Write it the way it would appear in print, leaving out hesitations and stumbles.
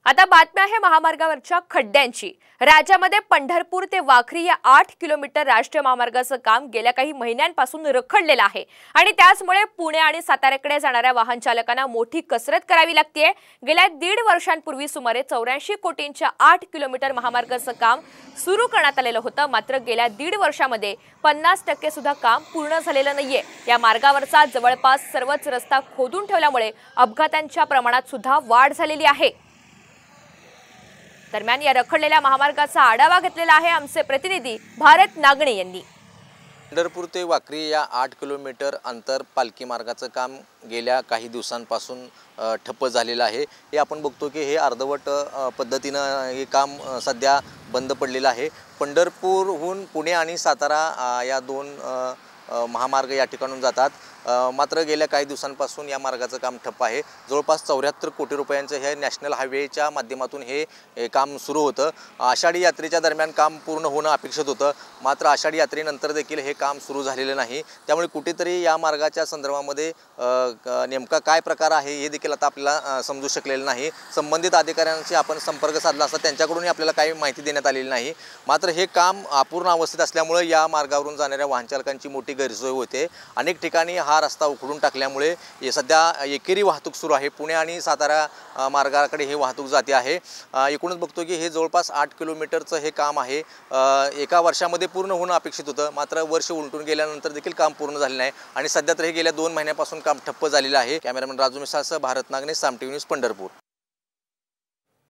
आता बातमी आहे महामार्गावरच्या खड्ड्यांची। राज्यामध्ये पंढरपूर ते वाखरी या 8 किलोमीटर राष्ट्रीय महामार्गाचं काम गेल्या काही महिन्यांपासून रखडलेलं आहे आणि त्याचमुळे पुणे आणि साताऱ्याकडे जाणाऱ्या वाहन चालकांना मोठी कसरत करावी लागते। गेल्या 1.5 वर्षांपूर्वी सुमारे 84 कोटींच्या 8 किलोमीटर महामार्गाचं काम सुरू करण्यात आलेलं होतं, मात्र गेल्या 1.5 वर्षांमध्ये 50% सुद्धा काम पूर्ण झालेलं नाहीये। या मार्गावरचा जवळपास सर्वच रस्ता खोदून ठेवल्यामुळे अपघातांच्या प्रमाणात सुद्धा वाढ झालेली आहे। दरम्यान या रखडलेल्या महामार्गाचा आढावा घेतलेला आहे आमचे प्रतिनिधी भारत नागणे यांनी। पंढरपूर ते वाखरी या 8 किलोमीटर अंतर पालखी मार्गाचं काम गेल्या काही दिवसांपासून ठप्प झालेलं आहे। हे आपण बघतो की हे अर्धवट पद्धतीनं हे काम सध्या बंद पडलेलं आहे। पंढरपूरहून पुणे आणि सातारा या दोन महामार्ग या ठिकाणून जातात, मात्र गेल्या काही दिवसांपासून या मार्गाचं काम ठप्प आहे। जवळपास 74 कोटी रुपयांचं हे नॅशनल हायवेच्या माध्यमातून हे काम सुरू होतं। आषाढी यात्रेच्या दरम्यान काम पूर्ण होणं अपेक्षित होतं, मात्र आषाढी यात्रेनंतर देखील हे काम सुरू झालेलं नाही। त्यामुळे कुठेतरी या मार्गाच्या संदर्भामध्ये नेमका काय प्रकार आहे हे देखील आता आपल्याला समजू शकलेलं नाही। संबंधित अधिकाऱ्यांशी आपण संपर्क साधला असता त्यांच्याकडूनही आपल्याला काही माहिती देण्यात आलेली नाही। मात्र हे काम अपूर्ण अवस्थेत असल्यामुळे या मार्गावरून जाणाऱ्या वाहन चालकांची मोठी गैरसोय होते। अनेक ठिकाणी हा रस्ता उखडून टाकल्यामुळे सध्या एकेरी वाहतूक सुरू आहे। पुणे आणि सातारा मार्गाकडे हे वाहतूक जाते आहे। एकूणच बघतो की हे जवळपास 8 किलोमीटरचं हे काम आहे। एका वर्षामध्ये पूर्ण होणं अपेक्षित होतं, मात्र वर्ष उलटून गेल्यानंतर देखील काम पूर्ण झाले नाही आणि सध्या तर हे गेल्या 2 महिन्यापासून काम ठप्प झालेलं आहे। कॅमेरामॅन राजू मिसाळसह भारत नागणे, साम टीव्ही न्यूज, पंढरपूर।